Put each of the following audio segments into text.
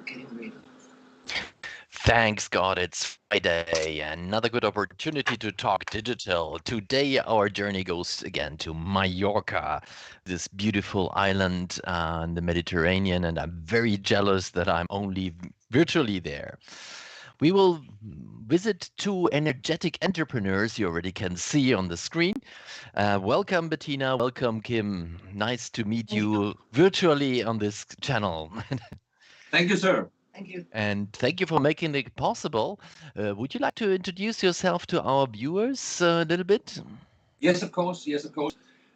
getting ready. Thanks God, it's Friday. Another good opportunity to talk digital. Today, our journey goes again to Mallorca, this beautiful island in the Mediterranean, and I'm very jealous that I'm only virtually there. We will visit two energetic entrepreneurs you already can see on the screen. Welcome, Bettina. Welcome, Kim. Nice to meet you virtually on this channel. Thank you, sir. Thank you. And thank you for making it possible. Would you like to introduce yourself to our viewers a little bit? Yes, of course. Yes, of course.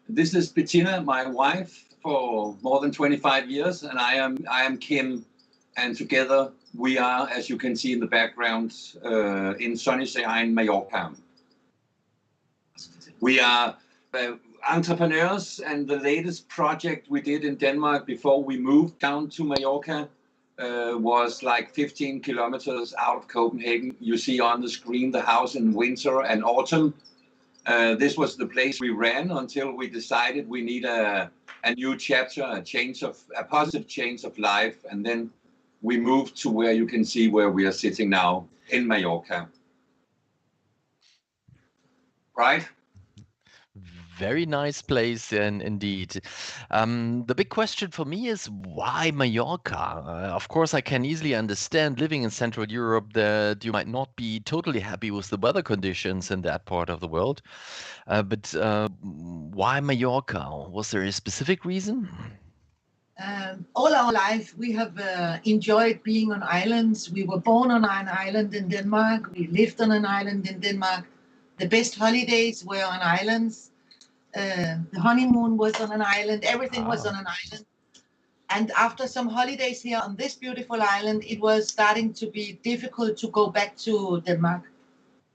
This is Bettina, my wife for more than 25 years, and I am Kim, and together we are, as you can see in the background, in sunny Seine, Mallorca. We are entrepreneurs, and the latest project we did in Denmark before we moved down to Mallorca was like 15 kilometers out of Copenhagen. You see on the screen the house in winter and autumn. This was the place we ran until we decided we need a new chapter, a positive change of life, and then we moved to where you can see where we are sitting now in Mallorca. Right? Very nice place, and indeed. The big question for me is why Mallorca? Of course, I can easily understand living in Central Europe that you might not be totally happy with the weather conditions in that part of the world. But why Mallorca? Was there a specific reason? All our life, we have enjoyed being on islands. We were born on an island in Denmark. We lived on an island in Denmark. The best holidays were on islands. The honeymoon was on an island. Everything was on an island. And after some holidays here on this beautiful island, it was starting to be difficult to go back to Denmark.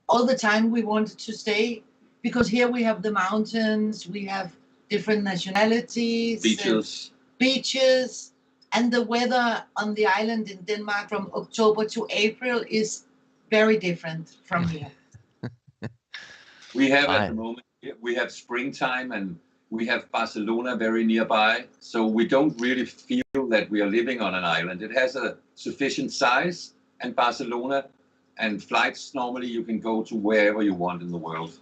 All the time we wanted to stay because here we have the mountains, we have different nationalities, beaches, and the weather on the island in Denmark from October to April is very different from here. We have at the moment, we have springtime and we have Barcelona very nearby. So we don't really feel that we are living on an island. It has a sufficient size, and Barcelona and flights, normally you can go to wherever you want in the world.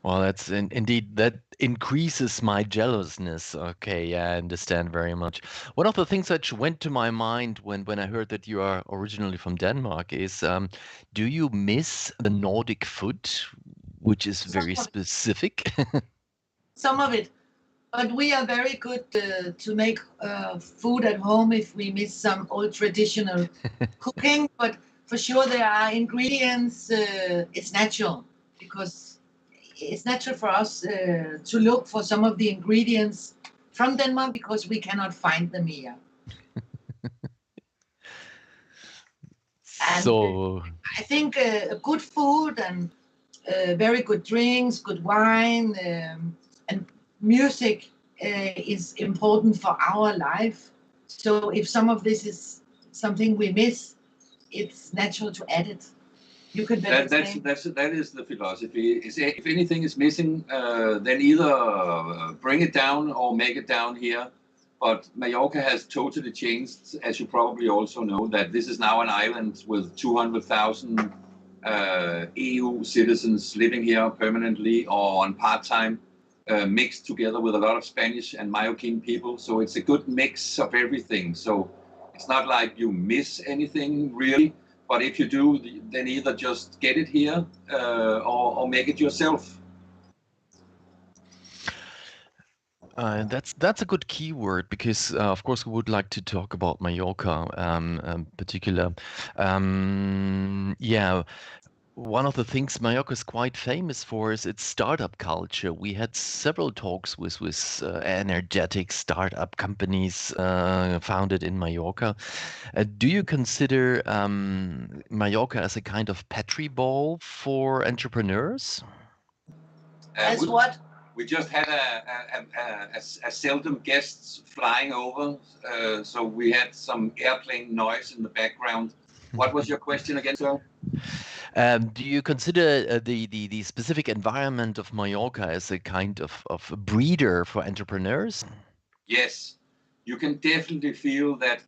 Well, that's indeed, that increases my jealousness. Okay, yeah, I understand very much. One of the things that went to my mind when I heard that you are originally from Denmark is, do you miss the Nordic food, which is very specific? Some of it. But we are very good to make food at home if we miss some old traditional cooking. But for sure, there are ingredients. It's natural because it's natural for us to look for some of the ingredients from Denmark because we cannot find them here. And So I think good food and very good drinks, good wine, and music is important for our life. So if some of this is something we miss, it's natural to add it. You could that is the philosophy. If anything is missing, then either bring it down or make it down here. But Mallorca has totally changed, as you probably also know, that this is now an island with 200,000 EU citizens living here permanently or on part-time, mixed together with a lot of Spanish and Mallorquin people. So it's a good mix of everything. So it's not like you miss anything really. But if you do, then either just get it here or make it yourself. that's a good keyword because, of course, we would like to talk about Mallorca in particular. Yeah. One of the things Mallorca is quite famous for is its startup culture. We had several talks with energetic startup companies founded in Mallorca. Do you consider Mallorca as a kind of Petri ball for entrepreneurs? As what? We just had a seldom guests flying over, so we had some airplane noise in the background. What was your question again, sir? Do you consider the specific environment of Mallorca as a kind of breeder for entrepreneurs? Yes, you can definitely feel that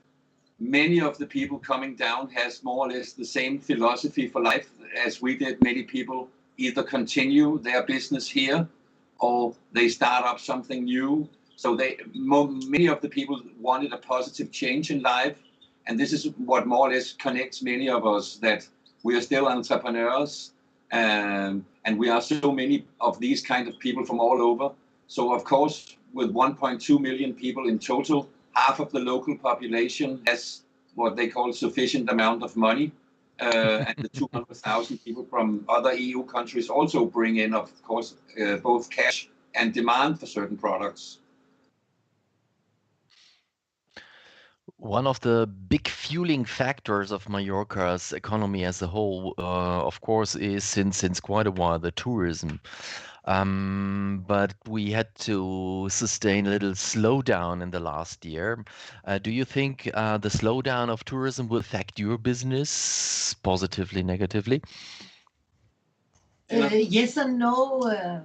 many of the people coming down has more or less the same philosophy for life as we did. Many people either continue their business here or they start up something new. So many of the people wanted a positive change in life. And this is what more or less connects many of us, that we are still entrepreneurs. And we are so many of these kind of people from all over. So of course, with 1.2 million people in total, half of the local population has what they call sufficient amount of money. And the 200,000 people from other EU countries also bring in, of course, both cash and demand for certain products. One of the big fueling factors of Mallorca's economy as a whole, of course, is since quite a while the tourism. But we had to sustain a little slowdown in the last year. Do you think the slowdown of tourism will affect your business positively, negatively? Yes and no.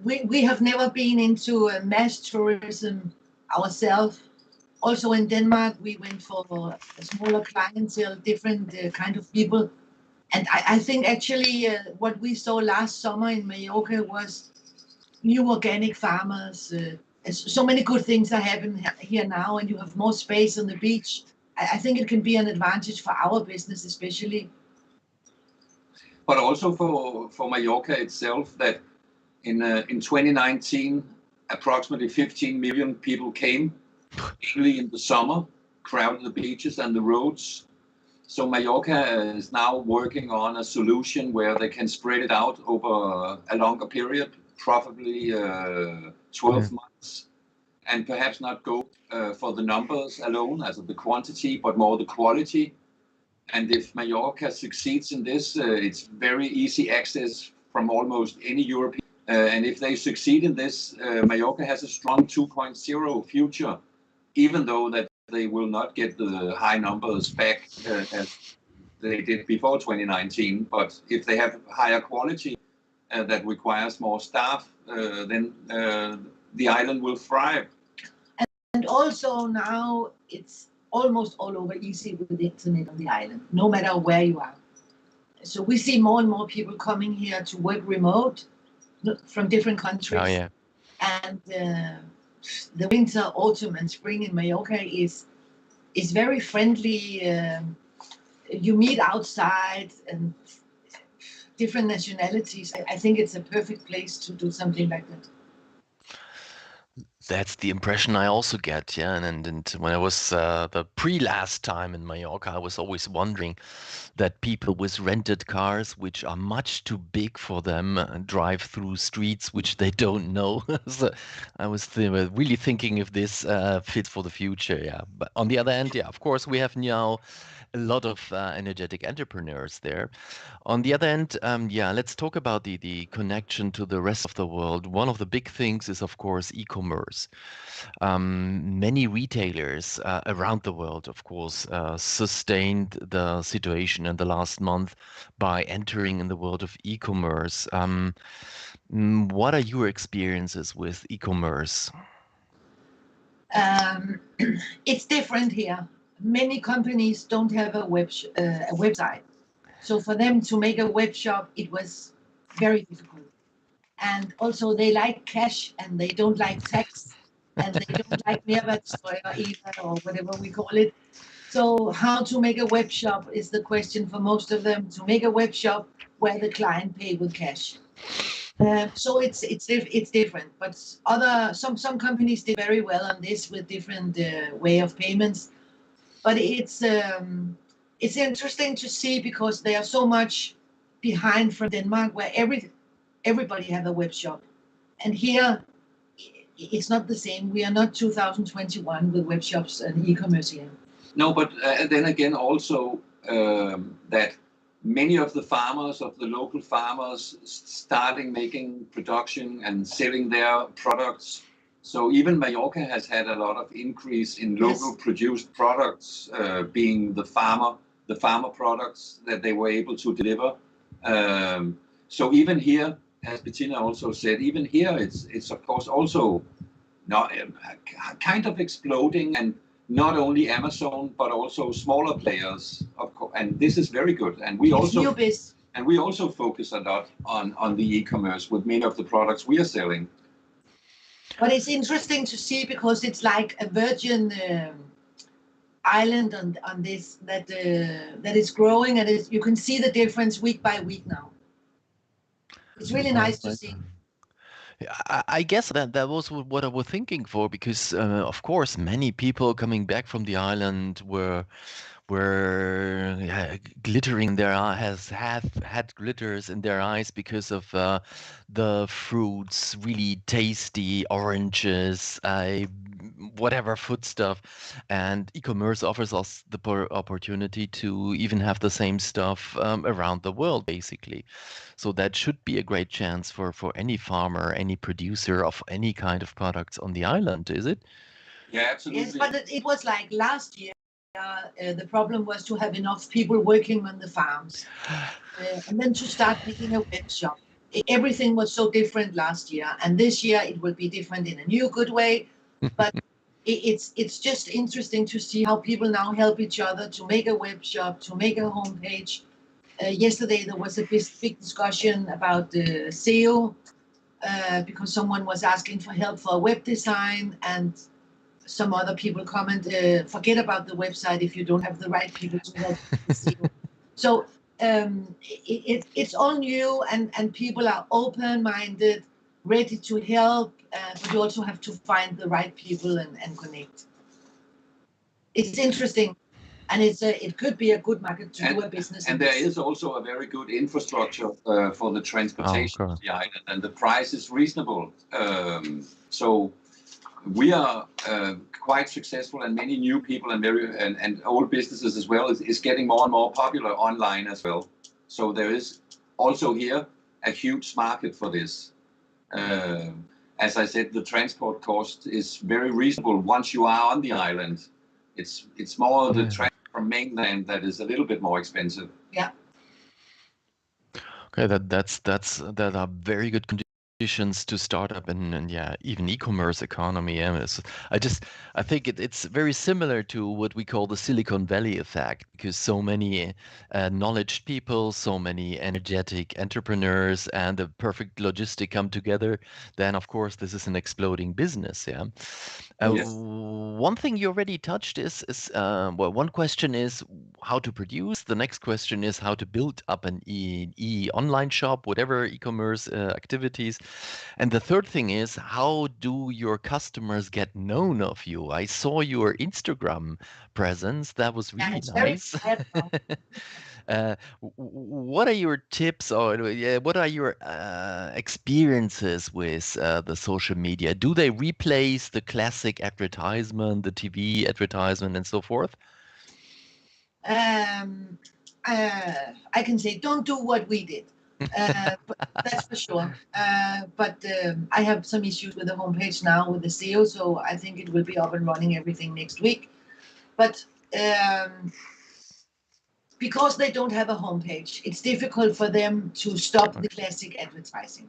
We have never been into mass tourism ourselves. Also in Denmark, we went for a smaller clientele, different kind of people. And I think actually what we saw last summer in Mallorca was new organic farmers. So many good things are happening here now, and you have more space on the beach. I think it can be an advantage for our business, especially. But also for Mallorca itself, that in 2019, approximately 15 million people came, mainly in the summer, crowded the beaches and the roads. So Mallorca is now working on a solution where they can spread it out over a longer period, probably 12 months, and perhaps not go for the numbers alone, as of the quantity, but more the quality. And if Mallorca succeeds in this, it's very easy access from almost any European. And if they succeed in this, Mallorca has a strong 2.0 future, even though that they will not get the high numbers back as they did before 2019. But if they have higher quality that requires more staff, then the island will thrive. And also now it's almost all over easy with the internet on the island, no matter where you are. So we see more and more people coming here to work remote from different countries. Oh, yeah. And the winter, autumn, and spring in Mallorca is very friendly. You meet outside and different nationalities. I think it's a perfect place to do something like that. That's the impression I also get, yeah. And when I was the last time in Mallorca, I was always wondering that people with rented cars, which are much too big for them, drive through streets which they don't know. So I was really thinking if this fits for the future, yeah. But on the other hand, yeah, of course, we have now a lot of energetic entrepreneurs there. On the other hand, yeah, let's talk about the connection to the rest of the world. One of the big things is, of course, e-commerce. Many retailers around the world, of course, sustained the situation in the last month by entering in the world of e-commerce. What are your experiences with e-commerce? It's different here. Many companies don't have a website. So for them to make a web shop, it was very difficult. And also they like cash and they don't like tax and they don't like Mehrwertsteuer either, or whatever we call it. So how to make a web shop is the question for most of them, to make a web shop where the client pay with cash. So it's different, but some companies did very well on this with different way of payments. But it's interesting to see because they are so much behind from Denmark, where everybody have a web shop, and here it's not the same. We are not 2021 with web shops and e-commerce here. No, but then again also that many of the farmers, of the local farmers, starting making production and selling their products. So even Mallorca has had a lot of increase in local produced products, being the farmer products that they were able to deliver. So even here, as Bettina also said, even here it's of course also not kind of exploding, and not only Amazon, but also smaller players, of course. And this is very good. And we also focus a lot on the e-commerce with many of the products we are selling. But it's interesting to see because it's like a virgin island on this that is growing, and you can see the difference week by week now. It's really nice to see. I guess that was what I was thinking for, because of course many people coming back from the island were glittering in their eyes, have had glitters in their eyes because of the fruits, really tasty oranges, whatever food stuff, and e-commerce offers us the opportunity to even have the same stuff around the world, basically. So that should be a great chance for any farmer, any producer of any kind of products on the island, is it? Yeah, absolutely. Yes, but it was like last year. The problem was to have enough people working on the farms, and then to start making a web shop. Everything was so different last year, and this year it will be different in a new good way. But it's just interesting to see how people now help each other to make a web shop, to make a homepage. Yesterday there was a big discussion about the SEO because someone was asking for help for a web design, and some other people comment, forget about the website if you don't have the right people to help the SEO. So it's all new, and people are open-minded, ready to help, but you also have to find the right people and connect. It's interesting, and it could be a good market to do a business. And there is also a very good infrastructure for the transportation of the island, and the price is reasonable. So we are quite successful, and many new people and old businesses as well is getting more and more popular online as well. So there is also here a huge market for this. As I said, the transport cost is very reasonable once you are on the island. It's more the transport from mainland that is a little bit more expensive. Yeah. Okay, that are very good conditions to start up and yeah, even e-commerce economy. Yeah, I think it's very similar to what we call the Silicon Valley effect, because so many knowledge people, so many energetic entrepreneurs, and the perfect logistic come together. Then of course this is an exploding business. Yeah. Yes. One thing you already touched is well, one question is how to produce. The next question is how to build up an online shop, whatever e-commerce activities. And the third thing is, how do your customers get known of you? I saw your Instagram presence. That was really nice. What are your tips, or what are your experiences with the social media? Do they replace the classic advertisement, the TV advertisement, and so forth? I can say don't do what we did. But that's for sure. But I have some issues with the homepage now with the SEO, so I think it will be up and running everything next week. But because they don't have a homepage, it's difficult for them to stop the classic advertising.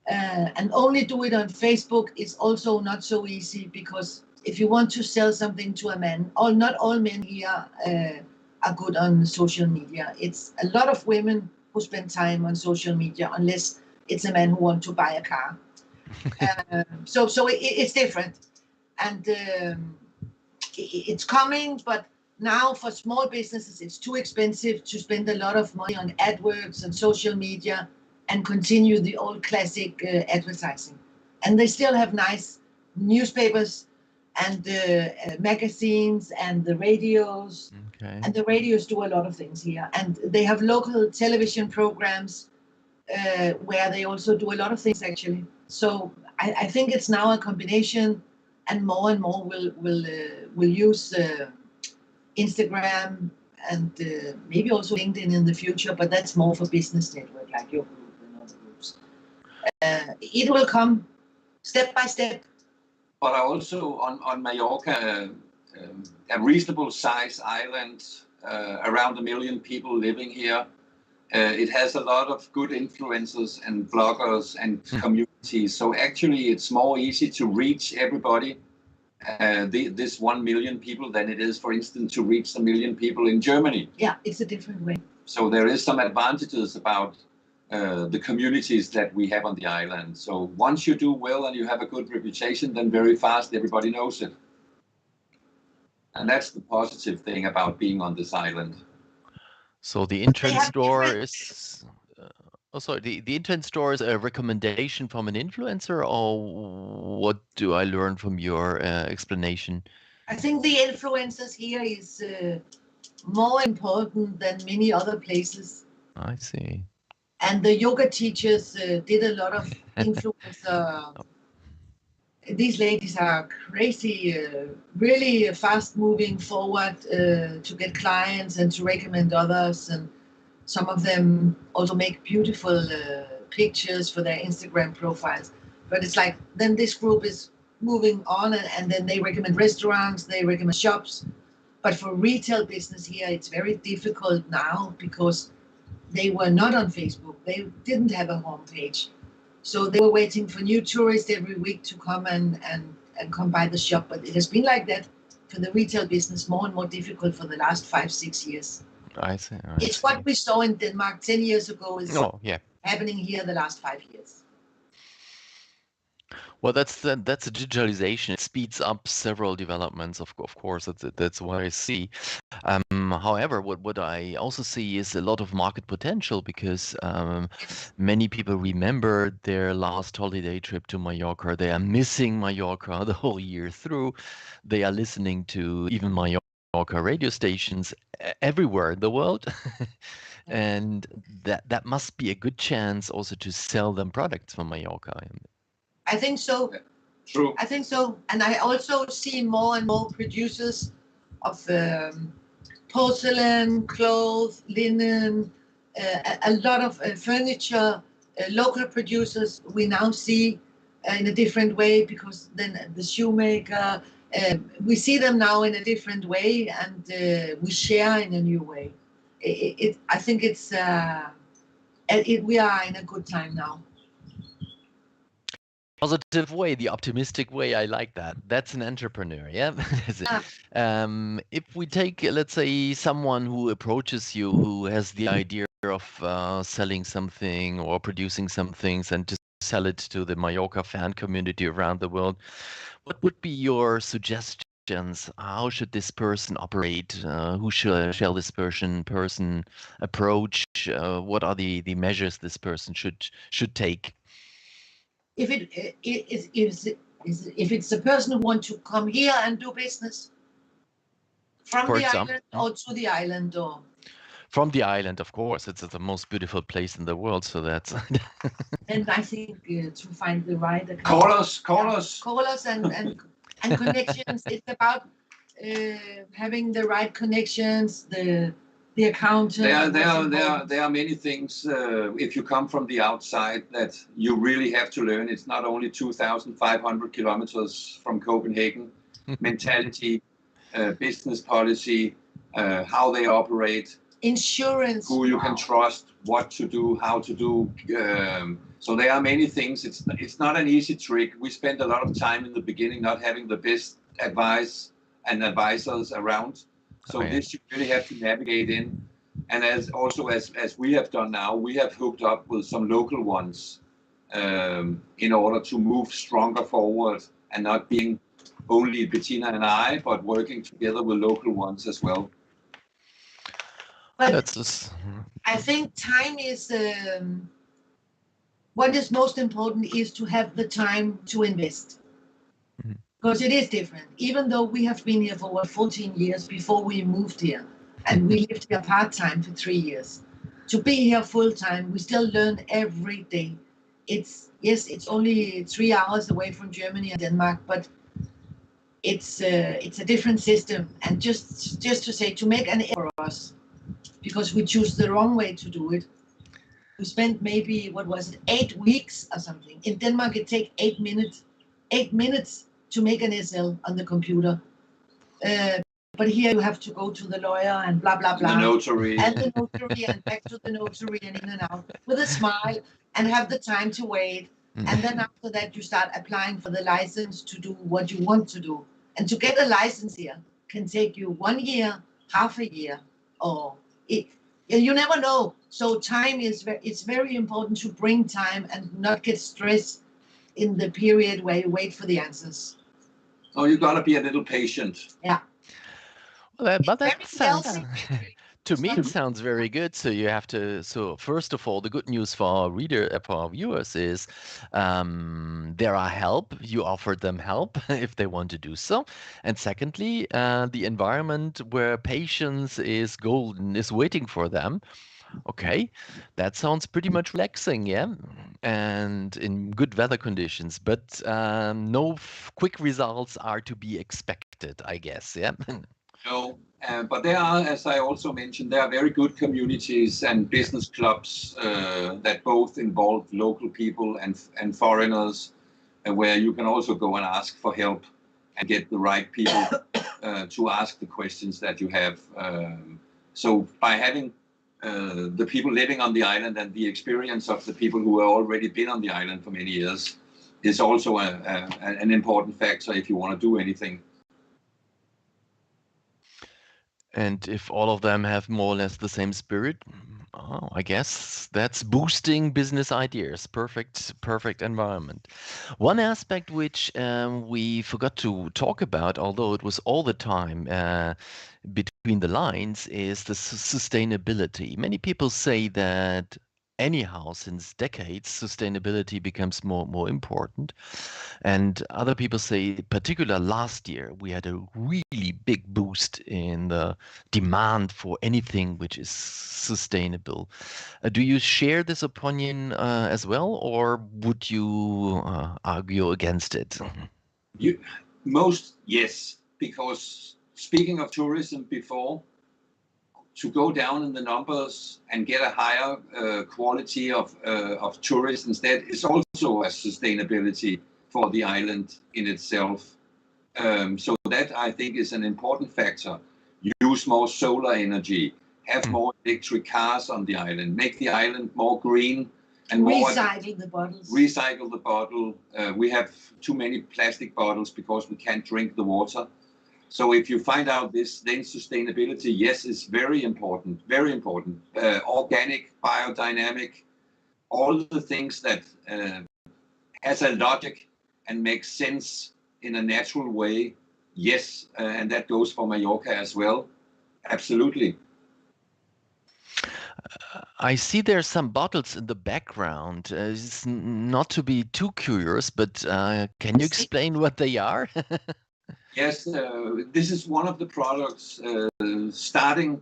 And only do it on Facebook is also not so easy, because if you want to sell something to a man, not all men here are good on social media. It's a lot of women who spend time on social media, unless it's a man who wants to buy a car. So it's different, and it's coming, but now for small businesses, it's too expensive to spend a lot of money on AdWords and social media and continue the old classic advertising. And they still have nice newspapers and magazines and the radios. Okay. And the radios do a lot of things here. And they have local television programs where they also do a lot of things, actually. So I think it's now a combination, and more will use Instagram and maybe also LinkedIn in the future, but that's more for business network like your group and other groups. It will come step by step. But also on Mallorca, a reasonable size island, around 1 million people living here. It has a lot of good influencers and bloggers and communities. So actually it's more easy to reach everybody this 1 million people than it is, for instance, to reach 1 million people in Germany. Yeah, it's a different way. So there is some advantages about the communities that we have on the island. So once you do well and you have a good reputation, then very fast everybody knows it. And that's the positive thing about being on this island. So the internet have store different- is, the internet store is a recommendation from an influencer, or what do I learn from your explanation? I think the influencers here is more important than many other places. I see. And the yoga teachers did a lot of influencer. These ladies are crazy, really fast moving forward to get clients and to recommend others. And some of them also make beautiful pictures for their Instagram profiles. But it's like, then this group is moving on and then they recommend restaurants, they recommend shops. But for retail business here, it's very difficult now because they were not on Facebook. They didn't have a homepage. So they were waiting for new tourists every week to come and come by the shop. But it has been like that for the retail business, more and more difficult for the last 5-6 years. I see. It's what we saw in Denmark 10 years ago is happening here the last 5 years. Well, that's a digitalization. It speeds up several developments, of course. That's what I see. However, what I also see is a lot of market potential because many people remember their last holiday trip to Mallorca. They are missing Mallorca the whole year through. They are listening to even Mallorca radio stations everywhere in the world. And that must be a good chance also to sell them products from Mallorca. I think so. True. I think so. And I also see more and more producers of porcelain, clothes, linen, a lot of furniture, local producers we now see in a different way because then the shoemaker, we see them now in a different way and we share in a new way. I think we are in a good time now. Positive way, the optimistic way. I like that. That's an entrepreneur, yeah. If we take, let's say, someone who approaches you, who has the idea of selling something or producing some things and to sell it to the Mallorca fan community around the world, what would be your suggestions? How should this person operate? Who shall this person approach? What are the measures this person should take? If it's a person who wants to come here and do business from the island or to the island or from the island, of course, it's the most beautiful place in the world. So that's and I think to find the right account. Call us and connections. It's about having the right connections, the accountant. There are many things if you come from the outside that you really have to learn. It's not only 2,500 kilometers from Copenhagen. Mentality, business policy, how they operate, insurance, who you can trust, what to do, how to do. So there are many things. It's not an easy trick. We spent a lot of time in the beginning not having the best advice and advisors around. So this you really have to navigate in. And as we have done now, we have hooked up with some local ones in order to move stronger forward and not being only Bettina and I, but working together with local ones as well. But I think time is what is most important is to have the time to invest. Because it is different. Even though we have been here for 14 years before we moved here, and we lived here part-time for 3 years. To be here full-time, we still learn every day. It's only 3 hours away from Germany and Denmark, but it's a different system. And just to say, to make an error for us, because we choose the wrong way to do it. We spent maybe, 8 weeks or something. In Denmark, it takes 8 minutes. 8 minutes to make an SL on the computer. But here you have to go to the lawyer and blah, blah, blah. The notary. And the notary and back to the notary and in and out with a smile and have the time to wait. And then after that, you start applying for the license to do what you want to do. And to get a license here can take you 1 year, half a year, or you never know. So time it's very important to bring time and not get stressed in the period where you wait for the answers. Oh, you gotta be a little patient. Yeah. Well, but Very that sounds, healthy. to me, it sounds very good. So you have to, so first of all, the good news for our for our viewers is there are help. You offer them help if they want to do so. And secondly, the environment where patience is golden is waiting for them. Okay, that sounds pretty much relaxing, yeah, and in good weather conditions, but no quick results are to be expected, I guess, yeah. No, but there are, as I also mentioned, there are very good communities and business clubs that both involve local people and foreigners, where you can also go and ask for help and get the right people to ask the questions that you have. So by having the people living on the island and the experience of the people who have already been on the island for many years is also an important factor if you want to do anything. And if all of them have more or less the same spirit, oh, I guess that's boosting business ideas. Perfect environment. One aspect which we forgot to talk about, although it was all the time between the lines, is the sustainability. Many people say that anyhow, since decades, sustainability becomes more important. And other people say, particular last year, we had a really big boost in the demand for anything which is sustainable. Do you share this opinion as well, or would you argue against it? Yes, because speaking of tourism before, to go down in the numbers and get a higher quality of tourists instead is also a sustainability for the island in itself. So that I think is an important factor. Use more solar energy, have more electric cars on the island, make the island more green and recycle the bottles. Recycle the bottle. We have too many plastic bottles because we can't drink the water. So if you find out this, then sustainability, yes, is very important, very important. Organic, biodynamic, all the things that has a logic and makes sense in a natural way, yes, and that goes for Mallorca as well, absolutely. I see there's some bottles in the background. It's not to be too curious, but can you explain what they are? Yes, this is one of the products, starting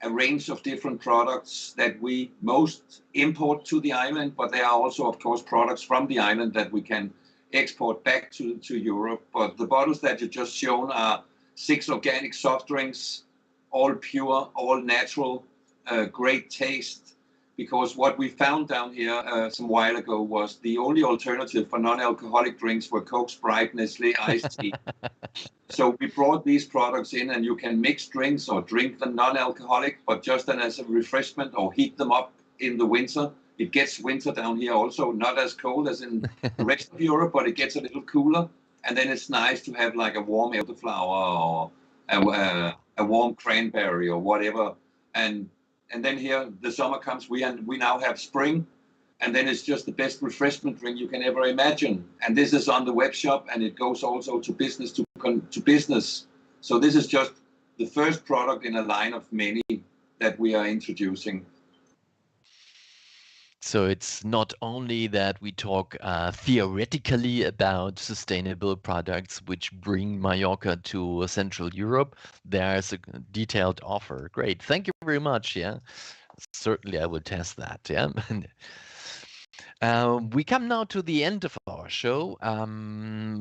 a range of different products that we most import to the island, but there are also, of course, products from the island that we can export back to Europe. But the bottles that you just shown are 6 organic soft drinks, all pure, all natural, great taste. Because what we found down here some while ago was the only alternative for non-alcoholic drinks were Coke, Sprite, Nestle, iced tea. So we brought these products in, and you can mix drinks or drink them non-alcoholic, but just then as a refreshment or heat them up in the winter. It gets winter down here also, not as cold as in the rest of Europe, but it gets a little cooler. And then it's nice to have like a warm elderflower or a warm cranberry or whatever. And then here the summer comes, we now have spring. And then it's just the best refreshment drink you can ever imagine. And this is on the web shop, and it goes also to business to business. So this is just the first product in a line of many that we are introducing. So it's not only that we talk theoretically about sustainable products which bring Mallorca to Central Europe. There's a detailed offer. Great. Thank you very much. Yeah, certainly I will test that. Yeah. We come now to the end of our show,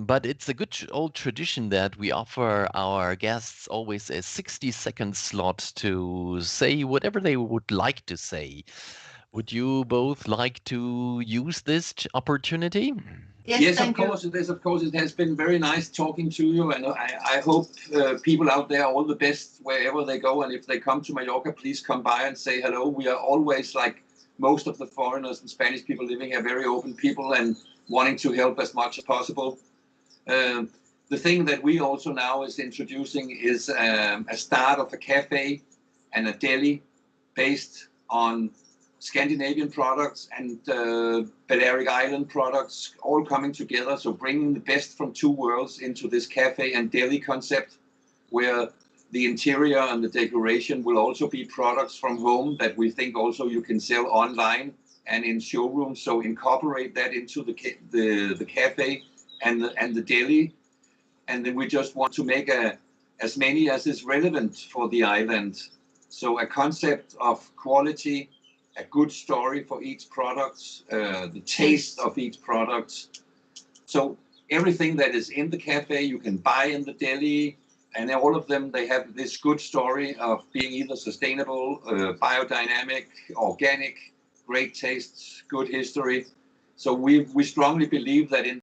but it's a good old tradition that we offer our guests always a 60-second slot to say whatever they would like to say. Would you both like to use this opportunity? Yes, of course it is. Of course, it has been very nice talking to you, and I hope people out there all the best wherever they go. And if they come to Mallorca, please come by and say hello. We are always, like most of the foreigners and Spanish people living here, very open people and wanting to help as much as possible. The thing that we also now is introducing is a start of a cafe and a deli based on Scandinavian products and Balearic Island products all coming together. So bringing the best from two worlds into this cafe and deli concept, where the interior and the decoration will also be products from home that we think also you can sell online and in showrooms. So incorporate that into the cafe and the deli. And then we just want to make as many as is relevant for the island. So a concept of quality, a good story for each product, the taste of each product. So everything that is in the cafe you can buy in the deli, and all of them, they have this good story of being either sustainable, biodynamic, organic, great tastes, good history. So we strongly believe that in